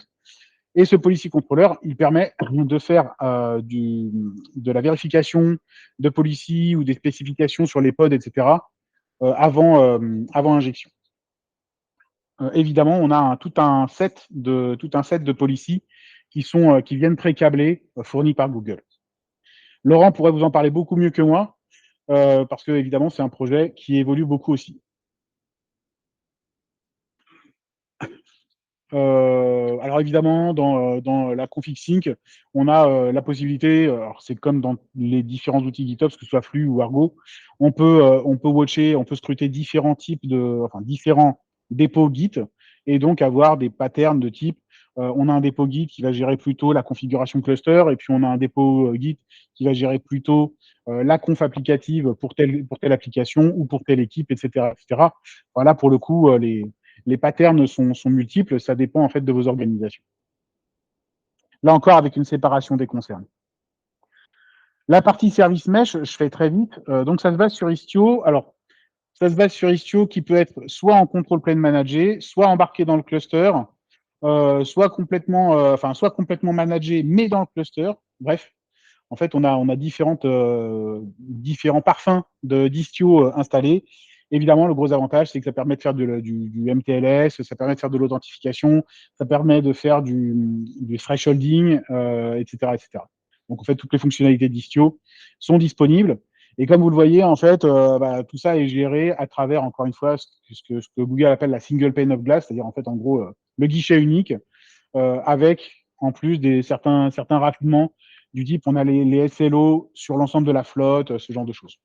S1: Et ce policy controller, il permet de faire de la vérification de policy ou des spécifications sur les pods, etc. Avant injection. Évidemment, on a tout un set de policy qui viennent pré-câblés, fournis par Google. Laurent pourrait vous en parler beaucoup mieux que moi, parce que évidemment, c'est un projet qui évolue beaucoup aussi. Alors évidemment, dans la config sync, on a la possibilité, alors c'est comme dans les différents outils GitOps, que ce soit Flux ou Argo, on peut watcher, on peut scruter différents dépôts Git, et donc avoir des patterns de type, on a un dépôt Git qui va gérer plutôt la configuration cluster, et puis on a un dépôt Git qui va gérer plutôt la conf applicative pour telle application ou pour telle équipe, etc., etc. Voilà, pour le coup, les patterns sont multiples, ça dépend en fait de vos organisations. Là encore, avec une séparation des concerns. La partie service mesh, je fais très vite. Donc, ça se base sur Istio. Alors, ça se base sur Istio qui peut être soit en control plane managé, soit embarqué dans le cluster, soit complètement managé, mais dans le cluster. Bref, en fait, on a différents parfums d'Istio installés. Évidemment, le gros avantage, c'est que ça permet de faire du MTLS, ça permet de faire de l'authentification, ça permet de faire du thresholding, etc., etc. Donc, en fait, toutes les fonctionnalités d'Istio sont disponibles. Et comme vous le voyez, en fait, tout ça est géré à travers, encore une fois, ce que Google appelle la single pane of glass, c'est-à-dire, en fait, en gros, le guichet unique, avec, en plus, certains raffinements du type, on a les SLO sur l'ensemble de la flotte, ce genre de choses.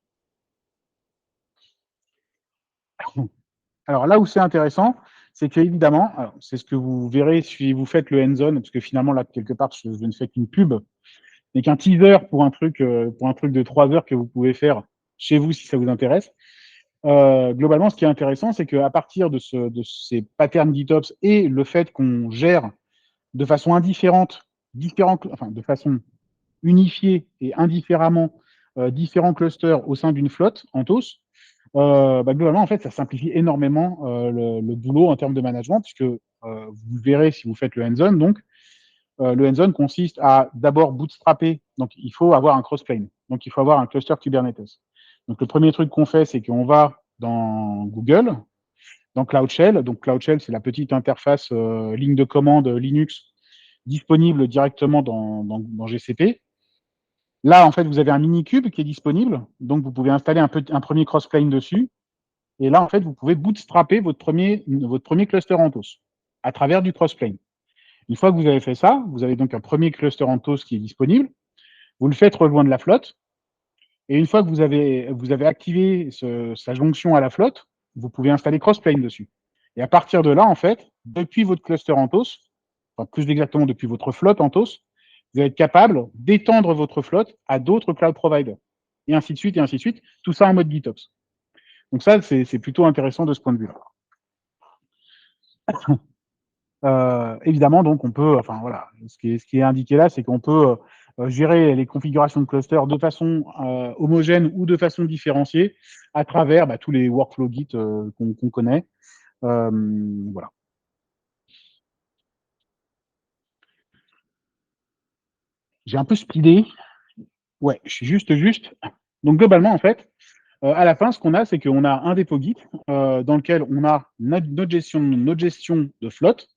S1: Alors là où c'est intéressant, c'est qu'évidemment, c'est ce que vous verrez si vous faites le hands-on, parce que finalement, là, quelque part, je ne fais qu'une pub, mais qu'un teaser pour un truc de 3 heures que vous pouvez faire chez vous si ça vous intéresse. Globalement, ce qui est intéressant, c'est qu'à partir de ces patterns GitOps et le fait qu'on gère de façon de façon unifiée et indifféremment différents clusters au sein d'une flotte en TOS, globalement, en fait, ça simplifie énormément le boulot en termes de management, puisque vous verrez si vous faites le hands-on. Donc, le hands-on consiste à d'abord bootstrapper. Donc, il faut avoir un crossplane. Donc, il faut avoir un cluster Kubernetes. Donc, le premier truc qu'on fait, c'est qu'on va dans Google, dans Cloud Shell. Donc, Cloud Shell, c'est la petite interface ligne de commande Linux disponible directement dans GCP. Là, en fait, vous avez un mini-cube qui est disponible. Donc, vous pouvez installer un premier crossplane dessus. Et là, en fait, vous pouvez bootstrapper votre premier cluster en TOS à travers du crossplane. Une fois que vous avez fait ça, vous avez donc un premier cluster en TOS qui est disponible. Vous le faites rejoindre la flotte. Et une fois que vous avez activé sa jonction à la flotte, vous pouvez installer crossplane dessus. Et à partir de là, en fait, depuis votre cluster en TOS, enfin plus exactement depuis votre flotte en TOS, vous allez être capable d'étendre votre flotte à d'autres cloud providers. Et ainsi de suite, et ainsi de suite. Tout ça en mode GitOps. Donc ça, c'est plutôt intéressant de ce point de vue-là. Évidemment, donc on peut, enfin voilà, ce qui est indiqué là, c'est qu'on peut gérer les configurations de cluster de façon homogène ou de façon différenciée à travers tous les workflows Git qu'on connaît. Voilà. J'ai un peu speedé. Ouais, je suis juste. Donc globalement, en fait, à la fin, ce qu'on a, c'est qu'on a un dépôt Git dans lequel on a notre gestion de flotte.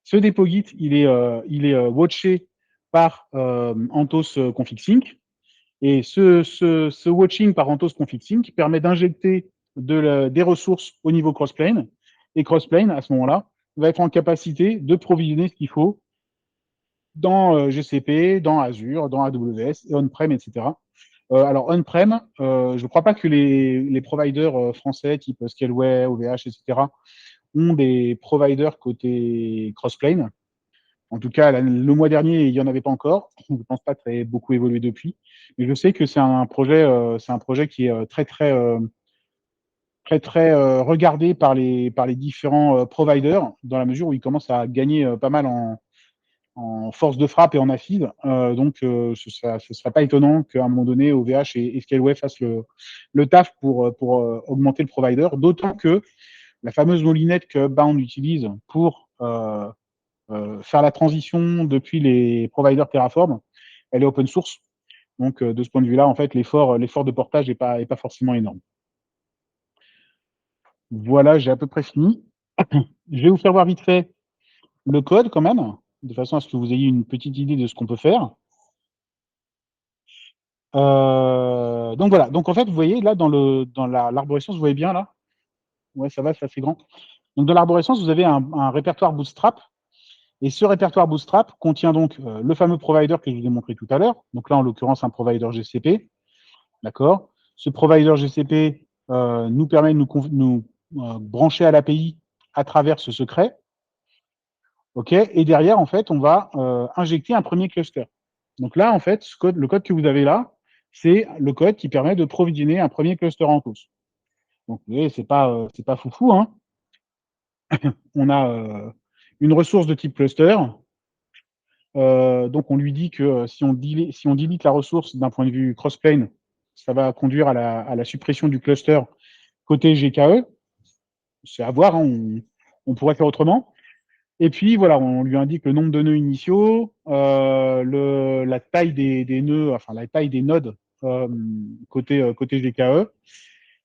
S1: Ce dépôt Git, il est watché par Anthos Config Sync. Et ce watching par Anthos Config Sync permet d'injecter des ressources au niveau Crossplane. Et Crossplane, à ce moment-là, va être en capacité de provisionner ce qu'il faut dans GCP, dans Azure, dans AWS, et on-prem, etc. Alors, on-prem, je ne crois pas que les providers français, type Scaleway, OVH, etc., ont des providers côté Crossplane. En tout cas, le mois dernier, il n'y en avait pas encore. Je ne pense pas que ça ait beaucoup évolué depuis. Mais je sais que c'est un projet qui est très regardé par les différents providers, dans la mesure où ils commencent à gagner pas mal en force de frappe et en affide. Donc, ce ne serait pas étonnant qu'à un moment donné, OVH et Scaleway fassent le taf pour augmenter le provider. D'autant que la fameuse moulinette que Upbound utilise pour faire la transition depuis les providers Terraform, elle est open source. Donc, de ce point de vue-là, en fait, l'effort de portage n'est pas forcément énorme. Voilà, j'ai à peu près fini. Je vais vous faire voir vite fait le code quand même, de façon à ce que vous ayez une petite idée de ce qu'on peut faire. Donc voilà. Donc en fait, vous voyez là dans l'arborescence, vous voyez bien là. Ouais, ça va, c'est assez grand. Donc dans l'arborescence, vous avez un répertoire Bootstrap. Et ce répertoire Bootstrap contient donc le fameux provider que je vous ai montré tout à l'heure. Donc là, en l'occurrence, un provider GCP. D'accord. Ce provider GCP nous permet de nous brancher à l'API à travers ce secret. OK. Et derrière, en fait, on va injecter un premier cluster. Donc là, en fait, le code que vous avez là, c'est le code qui permet de provisionner un premier cluster en cause. Donc, vous voyez, c'est pas foufou, hein. On a une ressource de type cluster Donc, on lui dit que si on delete la ressource d'un point de vue crossplane, ça va conduire à la suppression du cluster côté GKE. C'est à voir, hein, on pourrait faire autrement. Et puis, voilà, on lui indique le nombre de nœuds initiaux, la taille des nœuds, enfin, la taille des nodes côté GKE.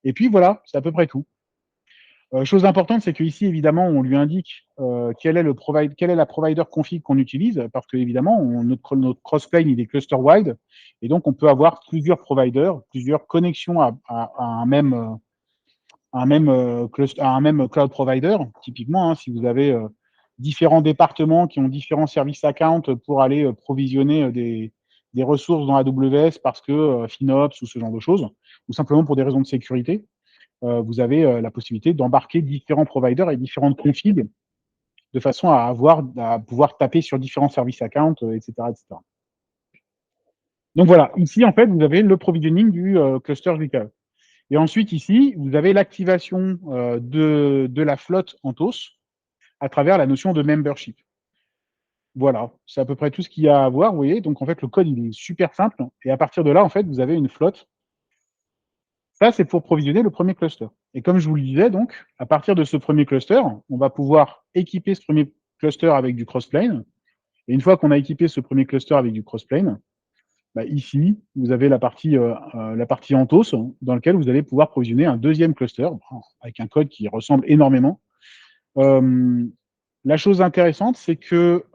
S1: Et puis, voilà, c'est à peu près tout. Chose importante, c'est qu'ici, évidemment, on lui indique quelle est la provider config qu'on utilise, parce que évidemment, notre crossplane, il est cluster-wide, et donc on peut avoir plusieurs providers, plusieurs connexions à un même cloud provider. Typiquement, hein, si vous avez différents départements qui ont différents service accounts pour aller provisionner des ressources dans AWS parce que FinOps ou ce genre de choses, ou simplement pour des raisons de sécurité, vous avez la possibilité d'embarquer différents providers et différentes configs de façon à pouvoir taper sur différents service accounts, etc., etc. Donc voilà, ici, en fait, vous avez le provisioning du cluster GKE. Et ensuite, ici, vous avez l'activation de la flotte Anthos à travers la notion de membership. Voilà, c'est à peu près tout ce qu'il y a à voir, vous voyez. Donc, en fait, le code, il est super simple. Et à partir de là, en fait, vous avez une flotte. Ça, c'est pour provisionner le premier cluster. Et comme je vous le disais, donc, à partir de ce premier cluster, on va pouvoir équiper ce premier cluster avec du crossplane. Et une fois qu'on a équipé ce premier cluster avec du crossplane, bah, ici, vous avez la partie Anthos dans laquelle vous allez pouvoir provisionner un deuxième cluster avec un code qui ressemble énormément. La chose intéressante, c'est que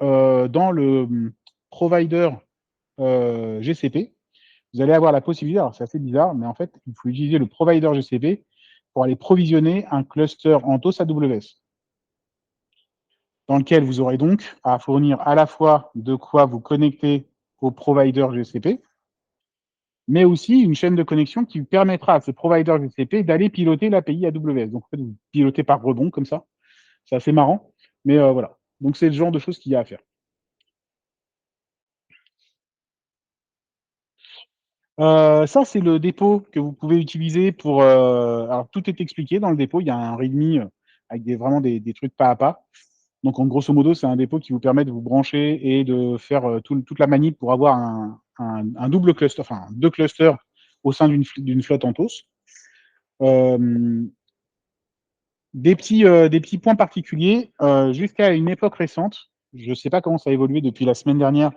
S1: dans le provider GCP, vous allez avoir la possibilité, alors c'est assez bizarre, mais en fait, il faut utiliser le provider GCP pour aller provisionner un cluster Anthos AWS, dans lequel vous aurez donc à fournir à la fois de quoi vous connecter au provider GCP, mais aussi une chaîne de connexion qui permettra à ce provider GCP d'aller piloter l'API AWS. Donc, en fait, vous pilotez par rebond comme ça. C'est assez marrant, mais voilà. Donc, c'est le genre de choses qu'il y a à faire. Ça, c'est le dépôt que vous pouvez utiliser pour. Alors, tout est expliqué dans le dépôt. Il y a un README avec vraiment des trucs pas à pas. Donc, en grosso modo, c'est un dépôt qui vous permet de vous brancher et de faire toute la manip pour avoir un double cluster, enfin, deux clusters au sein d'une flotte Anthos. Des petits points particuliers. Jusqu'à une époque récente, je ne sais pas comment ça a évolué depuis la semaine dernière,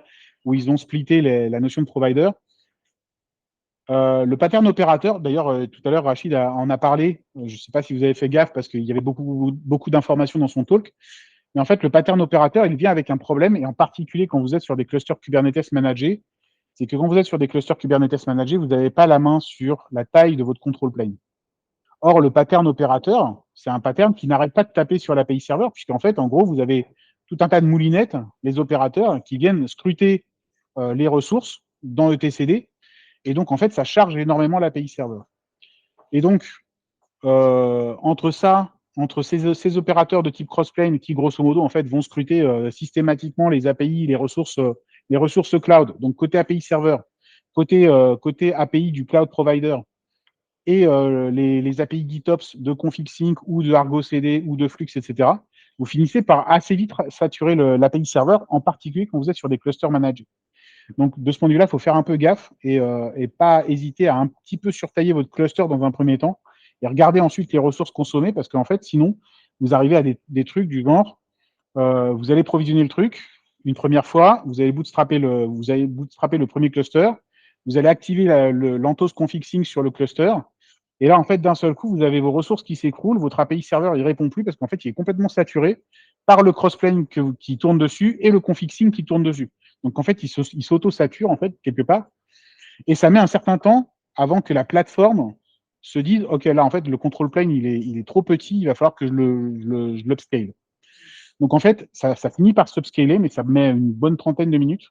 S1: où ils ont splitté la notion de provider. Le pattern opérateur, d'ailleurs, tout à l'heure, Rachid en a parlé. Je ne sais pas si vous avez fait gaffe parce qu'il y avait beaucoup d'informations dans son talk. Mais en fait, le pattern opérateur, il vient avec un problème, et en particulier quand vous êtes sur des clusters Kubernetes managés, c'est que quand vous êtes sur des clusters Kubernetes managés, vous n'avez pas la main sur la taille de votre control plane. Or, le pattern opérateur, c'est un pattern qui n'arrête pas de taper sur l'API serveur, puisqu'en fait, en gros, vous avez tout un tas de moulinettes, les opérateurs, qui viennent scruter les ressources dans etcd. Et donc, en fait, ça charge énormément l'API serveur. Et donc, entre ces opérateurs de type crossplane qui, grosso modo, en fait, vont scruter systématiquement les API, les ressources cloud, donc côté API serveur, côté API du cloud provider, et les API GitOps de config sync ou de Argo CD ou de Flux, etc., vous finissez par assez vite saturer l'API serveur, en particulier quand vous êtes sur des clusters managés. Donc, de ce point de vue-là, il faut faire un peu gaffe et pas hésiter à un petit peu surtailler votre cluster dans un premier temps et regarder ensuite les ressources consommées, parce qu'en fait, sinon, vous arrivez à des trucs du genre, vous allez provisionner le truc une première fois, vous allez bootstrapper le premier cluster, vous allez activer l'Anthos config sync sur le cluster, et là, en fait, d'un seul coup, vous avez vos ressources qui s'écroulent, votre API serveur, il répond plus parce qu'en fait, il est complètement saturé par le crossplane qui tourne dessus et le config sync qui tourne dessus. Donc, en fait, il s'auto-sature, en fait, quelque part. Et ça met un certain temps avant que la plateforme se dise, OK, là, en fait, le control plane, il est trop petit, il va falloir que je l'upscale. Donc, en fait, ça finit par s'upscaler, mais ça met une bonne trentaine de minutes.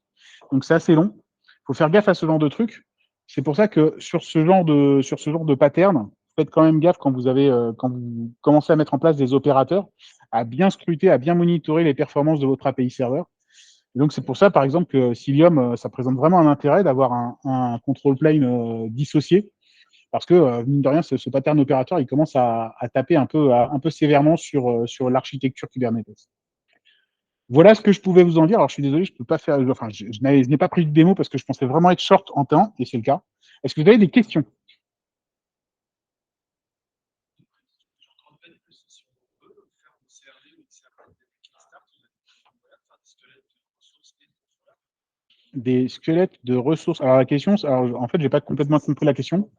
S1: Donc, c'est assez long. Il faut faire gaffe à ce genre de trucs. C'est pour ça que sur ce genre de pattern, faites quand même gaffe quand vous commencez à mettre en place des opérateurs, à bien scruter, à bien monitorer les performances de votre API serveur. Et donc, c'est pour ça, par exemple, que Cilium, ça présente vraiment un intérêt d'avoir un control plane dissocié, parce que, mine de rien, ce pattern opérateur, il commence à taper un peu sévèrement sur l'architecture Kubernetes. Voilà ce que je pouvais vous en dire. Alors, je suis désolé, je peux pas faire. Enfin, je n'ai pas pris de démo parce que je pensais vraiment être short en temps, et c'est le cas. Est-ce que vous avez des questions?
S3: En fait, si on veut faire une CRD ou une CRD Kickstart, faire des squelettes de ressources et de contrôleurs.
S1: Des squelettes de ressources. Alors, la question, alors, en fait, j'ai pas complètement compris la question.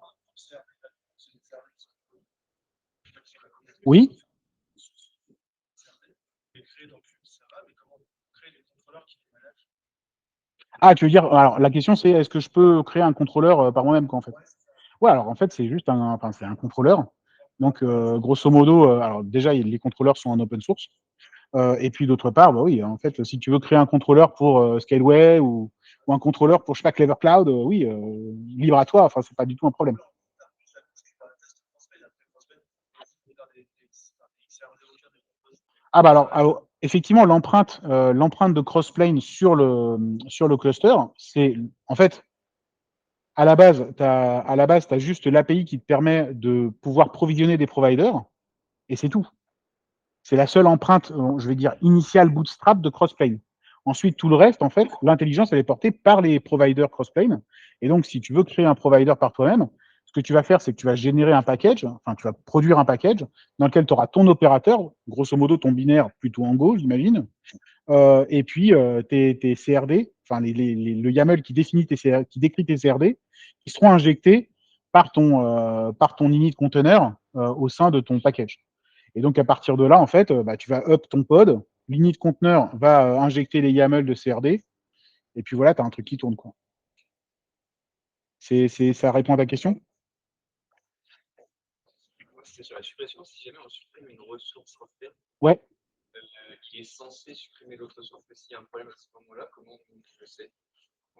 S1: Oui. Ah, tu veux dire, alors la question c'est est-ce que je peux créer un contrôleur par moi-même, quoi, en fait? Ouais, alors en fait, c'est juste enfin, c'est un contrôleur. Donc, grosso modo, alors déjà, les contrôleurs sont en open source. Et puis d'autre part, bah oui, en fait, si tu veux créer un contrôleur pour Scaleway ou un contrôleur pour, je sais pas, Clever Cloud, oui, libre à toi, enfin, c'est pas du tout un problème. Ah bah alors effectivement, l'empreinte de Crossplane sur le cluster, c'est en fait, à la base, tu as juste l'API qui te permet de pouvoir provisionner des providers et c'est tout. C'est la seule empreinte, je vais dire, initiale bootstrap de Crossplane. Ensuite, tout le reste, en fait, l'intelligence, elle est portée par les providers Crossplane. Et donc, si tu veux créer un provider par toi-même, ce que tu vas faire, c'est que tu vas générer un package, enfin, tu vas produire un package dans lequel tu auras ton opérateur, grosso modo ton binaire plutôt en Go, j'imagine, et puis tes CRD, enfin le YAML qui définit qui décrit tes CRD, qui seront injectés par ton init container au sein de ton package. Et donc à partir de là, en fait, bah, tu vas up ton pod, l'init container va injecter les YAML de CRD, et puis voilà, tu as un truc qui tourne, quoi. Ça répond à ta question?
S3: C'est sur la suppression, si jamais on supprime une ressource software,
S1: Ouais.
S3: qui est censé supprimer l'autre source, mais s'il y a un problème à ce moment-là, comment on le sait?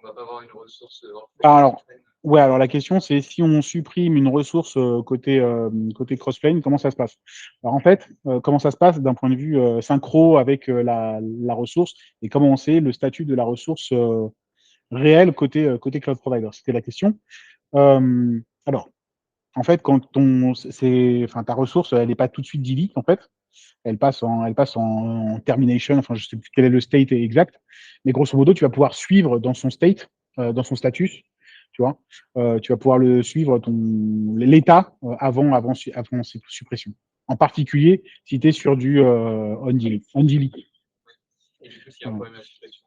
S3: On va pas avoir une ressource
S1: alors, ouais, alors la question, c'est si on supprime une ressource côté Crossplane, comment ça se passe? Alors en fait, comment ça se passe d'un point de vue synchro avec la ressource et comment on sait le statut de la ressource réelle côté cloud provider? C'était la question. Alors, en fait, enfin, ta ressource, elle n'est pas tout de suite delete, en fait. Elle passe en termination, enfin, je ne sais plus quel est le state exact, mais grosso modo, tu vas pouvoir suivre dans son state, dans son status, tu vois. Tu vas pouvoir le suivre l'état avant cette suppression. En particulier, si tu es sur du on-delete.
S3: Et du coup, s'il y a un problème à la suppression,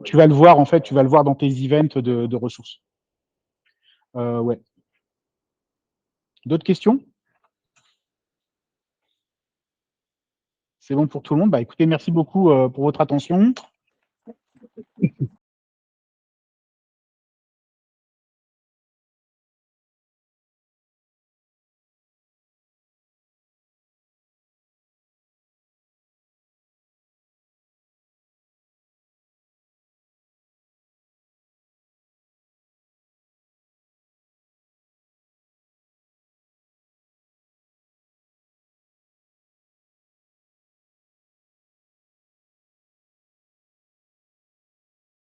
S1: tu vas le voir, en fait, tu vas le voir dans tes events de ressources. Ouais. D'autres questions? C'est bon pour tout le monde? Bah, écoutez, merci beaucoup pour votre attention.